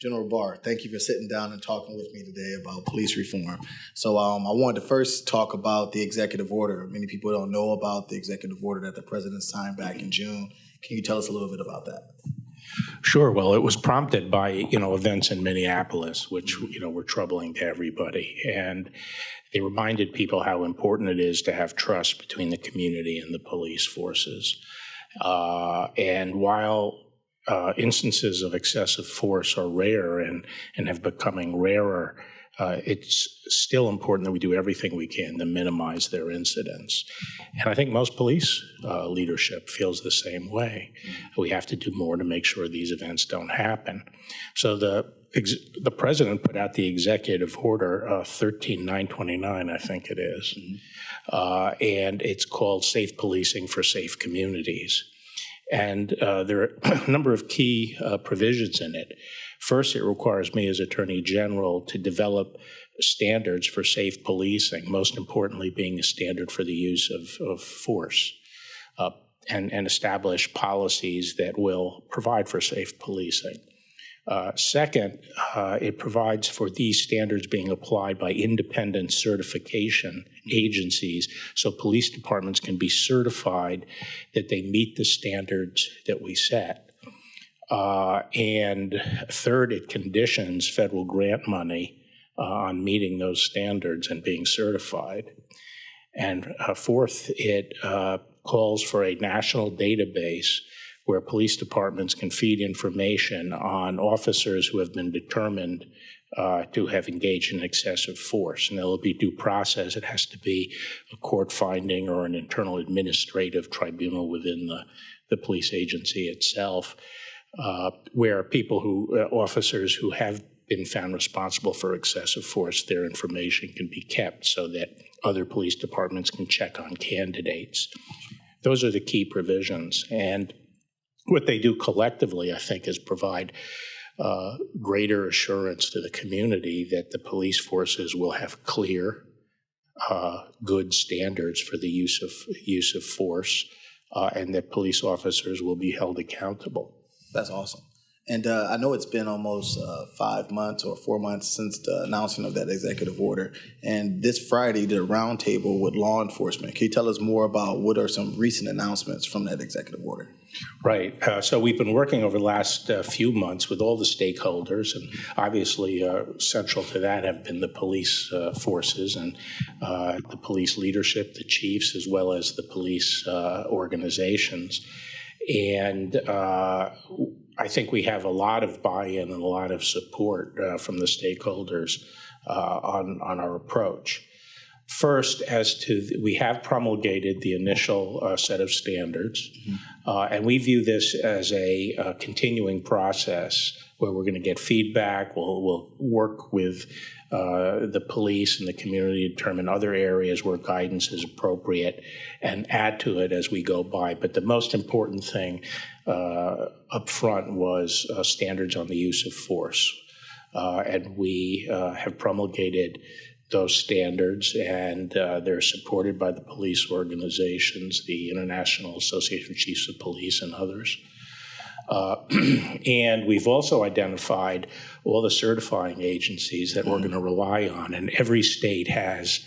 General Barr, thank you for sitting down and talking with me today about police reform. So I wanted to first talk about the executive order. Many people don't know about the executive order that the president signed back in June. Can you tell us a little bit about that? Sure. Well, it was prompted by, events in Minneapolis, which, were troubling to everybody. And they reminded people how important it is to have trust between the community and the police forces. And while instances of excessive force are rare and have becoming rarer, it's still important that we do everything we can to minimize their incidents. And I think most police leadership feels the same way. We have to do more to make sure these events don't happen. So the president put out the executive order 13929, I think it is, and it's called Safe Policing for Safe Communities. And there are a number of key provisions in it. First, it requires me as Attorney General to develop standards for safe policing, most importantly being a standard for the use of force, and establish policies that will provide for safe policing. Second, it provides for these standards being applied by independent certification agencies, so police departments can be certified that they meet the standards that we set. And third, it conditions federal grant money on meeting those standards and being certified. And fourth, it calls for a national database where police departments can feed information on officers who have been determined to have engaged in excessive force. And there will be due process. It has to be a court finding or an internal administrative tribunal within the police agency itself, where officers who have been found responsible for excessive force, their information can be kept so that other police departments can check on candidates. Those are the key provisions. And what they do collectively, I think, is provide greater assurance to the community that the police forces will have clear, good standards for the use of force, and that police officers will be held accountable. That's awesome. And I know it's been almost 5 months or 4 months since the announcement of that executive order. And this Friday, the roundtable with law enforcement. Can you tell us more about what are some recent announcements from that executive order? Right. So we've been working over the last few months with all the stakeholders, and obviously central to that have been the police forces and the police leadership, the chiefs, as well as the police organizations. And I think we have a lot of buy-in and a lot of support from the stakeholders on our approach. First, we have promulgated the initial set of standards, and we view this as a continuing process where we're going to get feedback. We'll work with the police and the community to determine other areas where guidance is appropriate and add to it as we go by. But the most important thing up front was standards on the use of force. And we have promulgated those standards, and they're supported by the police organizations, the International Association of Chiefs of Police and others. And we've also identified all the certifying agencies that we're going to rely on, and every state has,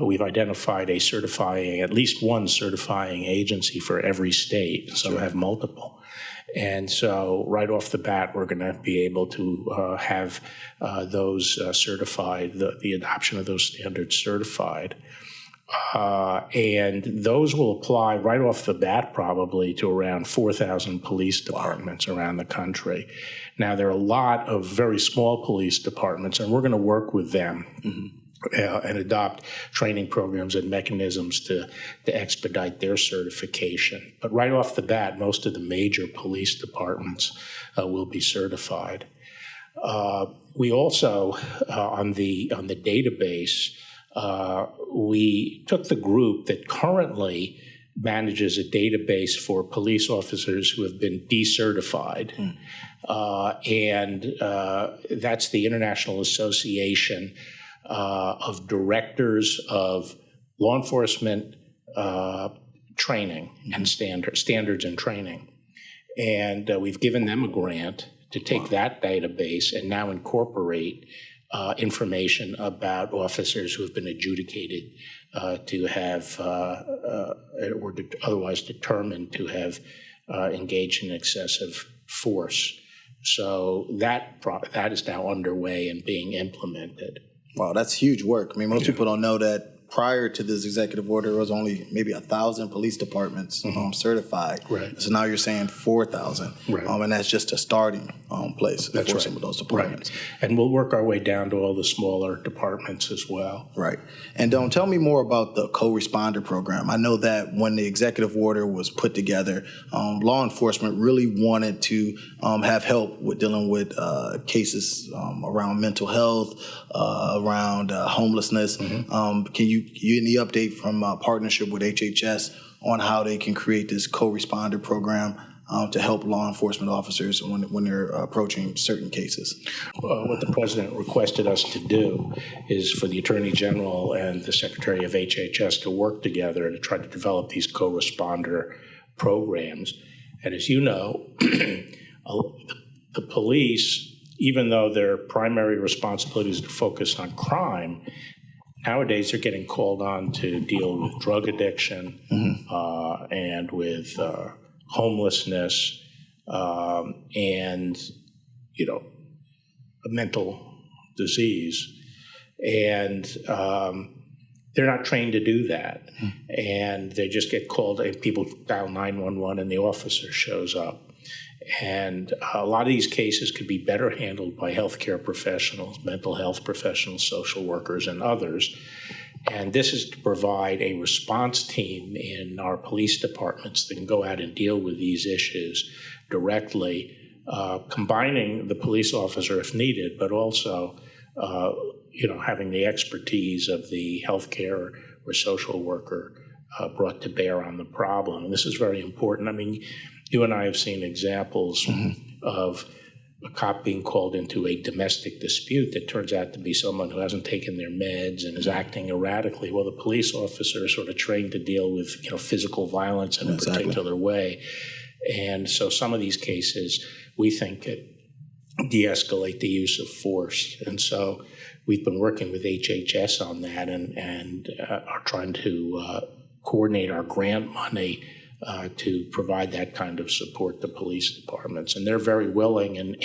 we've identified at least one certifying agency for every state, so we have multiple. And so right off the bat, we're going to be able to have those certified, the adoption of those standards certified. And those will apply right off the bat probably to around 4,000 police departments around the country. Now, there are a lot of very small police departments, and we're going to work with them and adopt training programs and mechanisms to expedite their certification. But right off the bat, most of the major police departments will be certified. We also, on the database, we took the group that currently manages a database for police officers who have been decertified, and that's the International Association of Directors of Law Enforcement Training and Standards and Training. And we've given them a grant to take that database and now incorporate information about officers who have been adjudicated to have or otherwise determined to have engaged in excessive force. So that is now underway and being implemented. Wow, that's huge work. I mean, most people don't know that prior to this executive order, there was only maybe 1,000 police departments certified. Right. So now you're saying 4,000. Right. And that's just a starting place for some of those departments. Right. And we'll work our way down to all the smaller departments as well. Right. And tell me more about the Coresponder program. I know that when the executive order was put together, law enforcement really wanted to have help with dealing with cases around mental health, around homelessness. Can you any update from partnership with HHS on how they can create this co-responder program to help law enforcement officers when they're approaching certain cases? What the president requested us to do is for the Attorney General and the Secretary of HHS to work together to try to develop these co-responder programs. And as you know, the police, even though their primary responsibility is to focus on crime, nowadays they're getting called on to deal with drug addiction and with homelessness and, a mental disease. And they're not trained to do that. And they just get called, and people dial 911 and the officer shows up. And a lot of these cases could be better handled by healthcare professionals, mental health professionals, social workers, and others. And this is to provide a response team in our police departments that can go out and deal with these issues directly, combining the police officer if needed, but also, having the expertise of the healthcare or social worker brought to bear on the problem. And this is very important. I mean, you and I have seen examples of a cop being called into a domestic dispute that turns out to be someone who hasn't taken their meds and is acting erratically. Well, the police officer is sort of trained to deal with, physical violence in a particular way. And so some of these cases, we think it de-escalate the use of force. And so we've been working with HHS on that and are trying to coordinate our grant money to provide that kind of support to police departments. And they're very willing and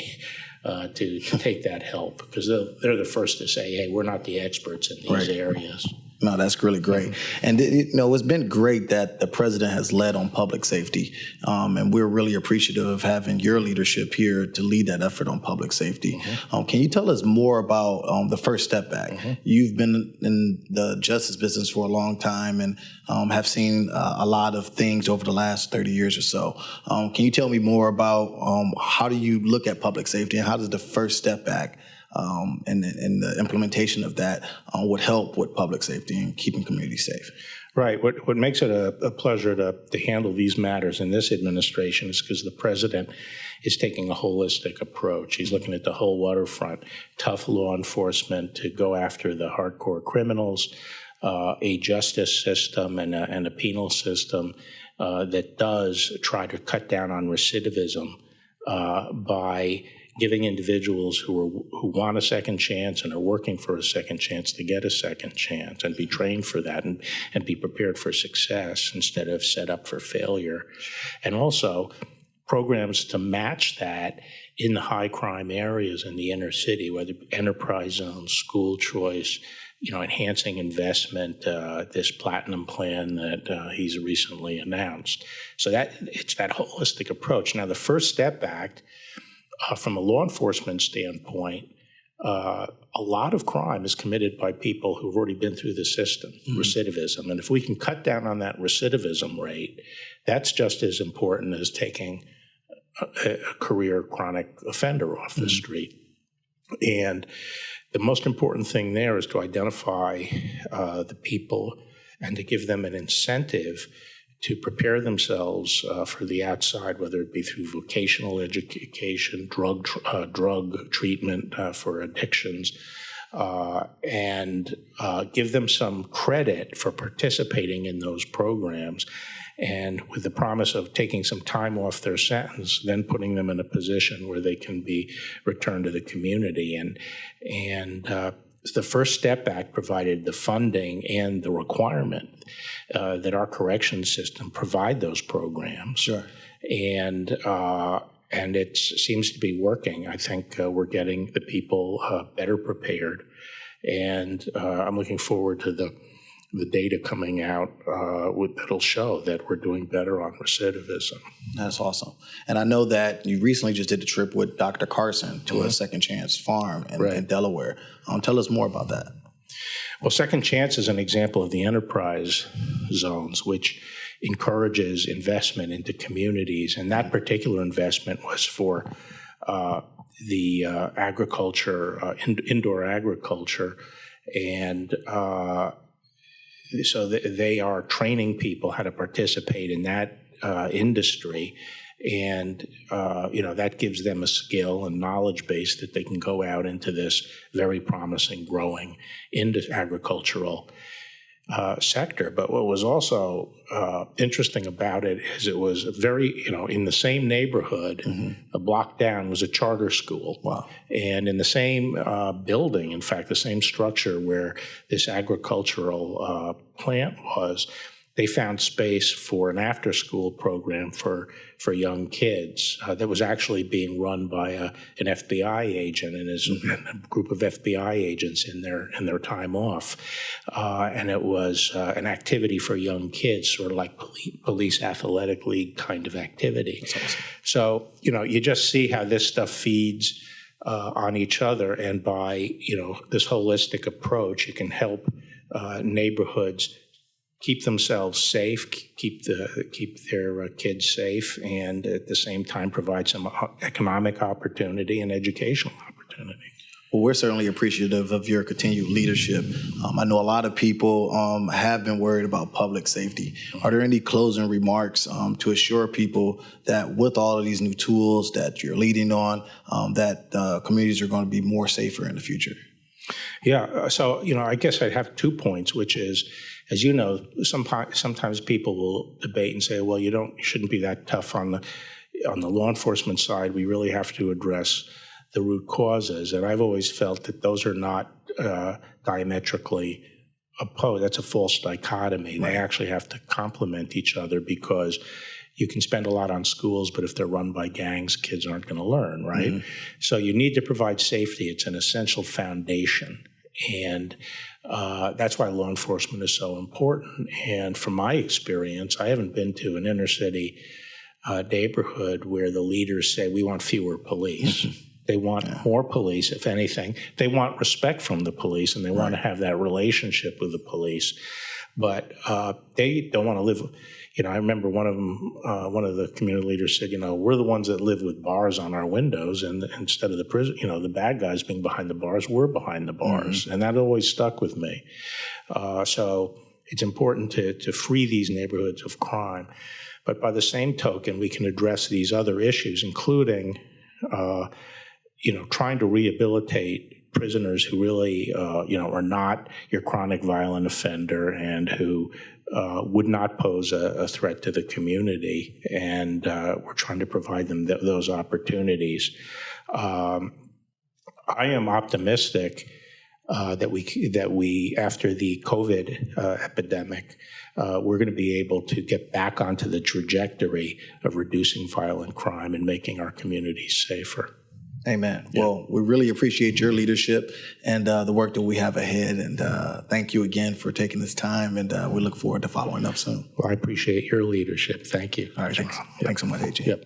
to take that help because they're the first to say, hey, we're not the experts in these areas. No, that's really great. And, it's been great that the president has led on public safety. And we're really appreciative of having your leadership here to lead that effort on public safety. Can you tell us more about the First Step Act? You've been in the justice business for a long time and have seen a lot of things over the last 30 years or so. Can you tell me more about how do you look at public safety and how does the First Step Act and the implementation of that would help with public safety and keeping communities safe? Right. What makes it a pleasure to handle these matters in this administration is because the president is taking a holistic approach. He's looking at the whole waterfront, tough law enforcement to go after the hardcore criminals, a justice system and a penal system that does try to cut down on recidivism by giving individuals who want a second chance and are working for a second chance to get a second chance and be trained for that and be prepared for success instead of set up for failure. And also programs to match that in the high crime areas in the inner city, whether enterprise zones, school choice, enhancing investment, this platinum plan that he's recently announced. So it's that holistic approach. Now, the First Step Act, from a law enforcement standpoint, a lot of crime is committed by people who've already been through the system, recidivism. And if we can cut down on that recidivism rate, that's just as important as taking a career chronic offender off the street. And the most important thing there is to identify the people and to give them an incentive to prepare themselves for the outside, whether it be through vocational education, drug treatment for addictions, and give them some credit for participating in those programs. and with the promise of taking some time off their sentence, then putting them in a position where they can be returned to the community. And the First Step Act provided the funding and the requirement that our corrections system provide those programs. Sure. And it seems to be working. I think we're getting the people better prepared, and I'm looking forward to the data coming out that'll show that we're doing better on recidivism. That's awesome. And I know that you recently just did a trip with Dr. Carson to a Second Chance farm in Delaware. Tell us more about that. Well, Second Chance is an example of the enterprise zones, which encourages investment into communities. And that particular investment was for the agriculture, indoor agriculture. And so they are training people how to participate in that industry. And, that gives them a skill and knowledge base that they can go out into this very promising, growing agricultural sector. But what was also interesting about it is it was very, in the same neighborhood, a block down was a charter school. Wow. And in the same building, in fact, the same structure where this agricultural plant was, they found space for an after-school program for young kids that was actually being run by an FBI agent and a group of FBI agents in their time off, and it was an activity for young kids, sort of like police athletic league kind of activity. That's awesome. So you just see how this stuff feeds on each other, and by this holistic approach, it can help neighborhoods keep themselves safe, keep their kids safe, and at the same time provide some economic opportunity and educational opportunity. Well, we're certainly appreciative of your continued leadership. I know a lot of people have been worried about public safety. Are there any closing remarks to assure people that with all of these new tools that you're leading on, that communities are going to be more safer in the future? Yeah, so I guess I'd have 2 points, which is, as you know, sometimes people will debate and say, well, you shouldn't be that tough on the law enforcement side. We really have to address the root causes, and I've always felt that those are not diametrically opposed. That's a false dichotomy. Right. They actually have to complement each other, because you can spend a lot on schools, but if they're run by gangs, kids aren't going to learn, right? Mm-hmm. So you need to provide safety. It's an essential foundation. And that's why law enforcement is so important. And from my experience, I haven't been to an inner city neighborhood where the leaders say, we want fewer police. They want more police, if anything. They want respect from the police, and they want to have that relationship with the police. But they don't want to live. I remember one of the community leaders said, we're the ones that live with bars on our windows, and instead of the prison, the bad guys being behind the bars, we're behind the bars. Mm-hmm. And that always stuck with me. So it's important to free these neighborhoods of crime. But by the same token, we can address these other issues, including, trying to rehabilitate prisoners who really, are not your chronic violent offender and who would not pose a threat to the community, and we're trying to provide them those opportunities. I am optimistic that we after the COVID epidemic, we're going to be able to get back onto the trajectory of reducing violent crime and making our communities safer. Amen. Yeah. Well, we really appreciate your leadership and the work that we have ahead. And thank you again for taking this time. And we look forward to following up soon. Well, I appreciate your leadership. Thank you. All right. Thanks so much, AJ. Yep.